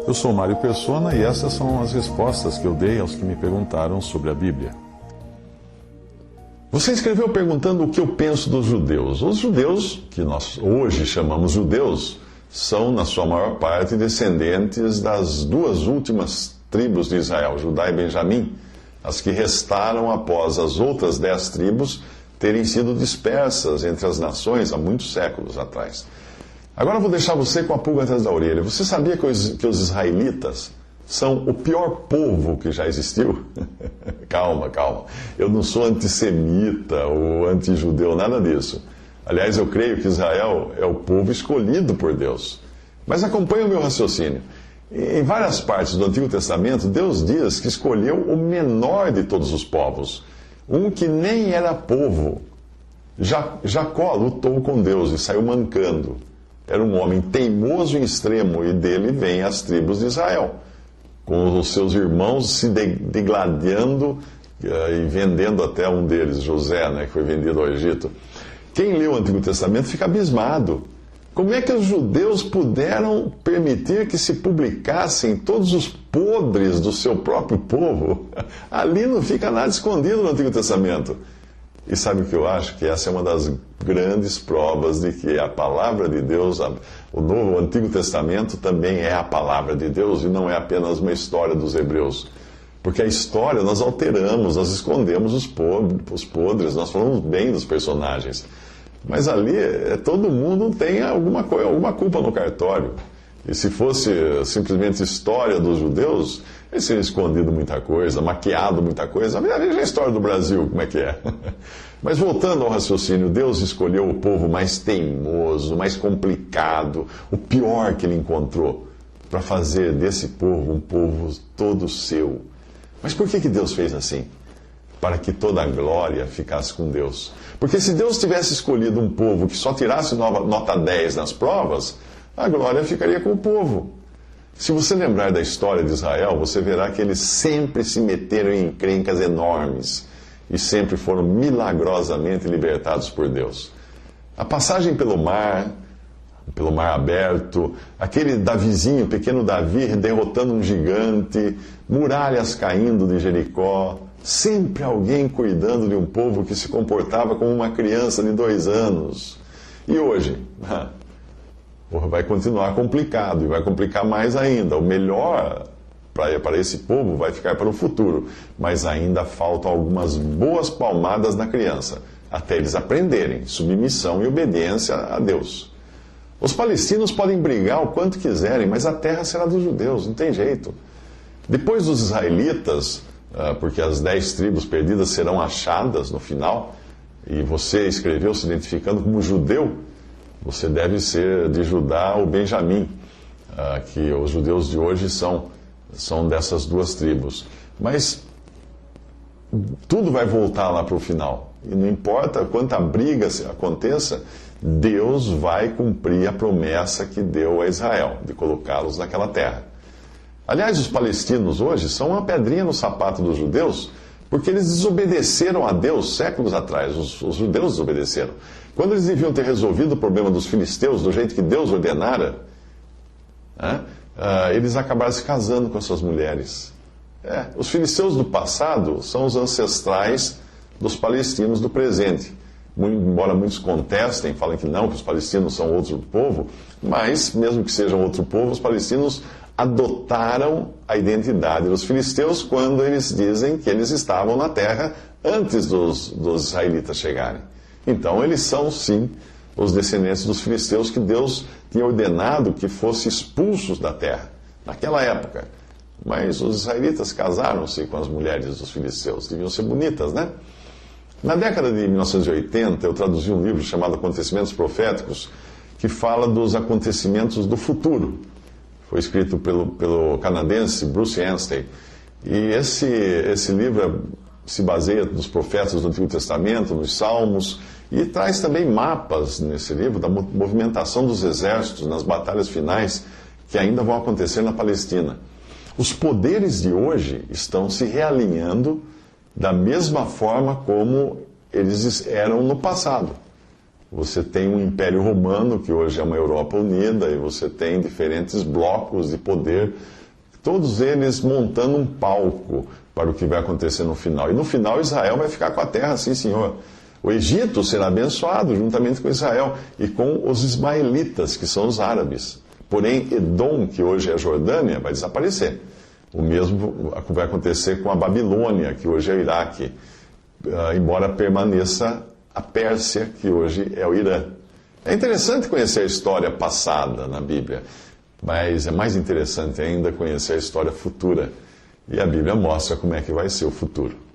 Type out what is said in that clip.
Eu sou Mário Persona e essas são as respostas que eu dei aos que me perguntaram sobre a Bíblia. Você escreveu perguntando o que eu penso dos judeus. Os judeus, que nós hoje chamamos judeus, são, na sua maior parte, descendentes das duas últimas tribos de Israel, Judá e Benjamim, as que restaram após as outras 10 tribos terem sido dispersas entre as nações há muitos séculos atrás. Agora eu vou deixar você com a pulga atrás da orelha. Você sabia que os israelitas são o pior povo que já existiu? Calma. Eu não sou antissemita ou antijudeu, nada disso. Aliás, eu creio que Israel é o povo escolhido por Deus. Mas acompanhe o meu raciocínio. Em várias partes do Antigo Testamento, Deus diz que escolheu o menor de todos os povos, um que nem era povo. Jacó lutou com Deus e saiu mancando. Era um homem teimoso em extremo, e dele vêm as tribos de Israel, com os seus irmãos se degladiando e vendendo até um deles, José, que foi vendido ao Egito. Quem lê o Antigo Testamento fica abismado. Como é que os judeus puderam permitir que se publicassem todos os podres do seu próprio povo? Ali não fica nada escondido no Antigo Testamento. E sabe o que eu acho? Que essa é uma das grandes provas de que a palavra de Deus, o Antigo Testamento também é a palavra de Deus e não é apenas uma história dos hebreus. Porque a história nós alteramos, nós escondemos os podres, nós falamos bem dos personagens. Mas ali todo mundo tem alguma culpa no cartório. E se fosse simplesmente história dos judeus, eles teriam escondido muita coisa, maquiado muita coisa. Veja a história do Brasil, como é que é. Mas voltando ao raciocínio, Deus escolheu o povo mais teimoso, mais complicado, o pior que ele encontrou, para fazer desse povo um povo todo seu. Mas por que Deus fez assim? Para que toda a glória ficasse com Deus. Porque se Deus tivesse escolhido um povo que só tirasse nota 10 nas provas, a glória ficaria com o povo. Se você lembrar da história de Israel, você verá que eles sempre se meteram em encrencas enormes e sempre foram milagrosamente libertados por Deus. A passagem pelo mar aberto, aquele Davizinho, pequeno Davi, derrotando um gigante, muralhas caindo de Jericó, sempre alguém cuidando de um povo que se comportava como uma criança de 2 anos. E hoje? Vai continuar complicado e vai complicar mais ainda. O melhor para esse povo vai ficar para o futuro, mas ainda faltam algumas boas palmadas na criança, até eles aprenderem submissão e obediência a Deus. Os palestinos podem brigar o quanto quiserem, mas a terra será dos judeus, não tem jeito. Depois dos israelitas, porque as 10 tribos perdidas serão achadas no final, e você escreveu se identificando como judeu, você deve ser de Judá ou Benjamim, que os judeus de hoje são dessas 2 tribos. Mas tudo vai voltar lá para o final. E não importa quanta briga aconteça, Deus vai cumprir a promessa que deu a Israel, de colocá-los naquela terra. Aliás, os palestinos hoje são uma pedrinha no sapato dos judeus, porque eles desobedeceram a Deus séculos atrás. Os judeus desobedeceram. Quando eles deviam ter resolvido o problema dos filisteus do jeito que Deus ordenara, eles acabaram se casando com as suas mulheres. Os filisteus do passado são os ancestrais dos palestinos do presente. Embora muitos contestem, falem que não, que os palestinos são outro povo, mas, mesmo que sejam outro povo, os palestinos adotaram a identidade dos filisteus quando eles dizem que eles estavam na terra antes dos israelitas chegarem. Então, eles são, sim, os descendentes dos filisteus que Deus tinha ordenado que fossem expulsos da terra, naquela época. Mas os israelitas casaram-se com as mulheres dos filisteus, deviam ser bonitas, né? Na década de 1980, eu traduzi um livro chamado Acontecimentos Proféticos, que fala dos acontecimentos do futuro. Foi escrito pelo canadense Bruce Anstey. E esse livro se baseia nos profetas do Antigo Testamento, nos Salmos, e traz também mapas nesse livro da movimentação dos exércitos nas batalhas finais que ainda vão acontecer na Palestina. Os poderes de hoje estão se realinhando da mesma forma como eles eram no passado. você tem um Império Romano, que hoje é uma Europa unida, e você tem diferentes blocos de poder, todos eles montando um palco para o que vai acontecer no final. E no final Israel vai ficar com a terra, sim, senhor. O Egito será abençoado juntamente com Israel e com os ismaelitas, que são os árabes. Porém, Edom, que hoje é a Jordânia, vai desaparecer. O mesmo vai acontecer com a Babilônia, que hoje é o Iraque, embora permaneça a Pérsia, que hoje é o Irã. É interessante conhecer a história passada na Bíblia, mas é mais interessante ainda conhecer a história futura. E a Bíblia mostra como é que vai ser o futuro.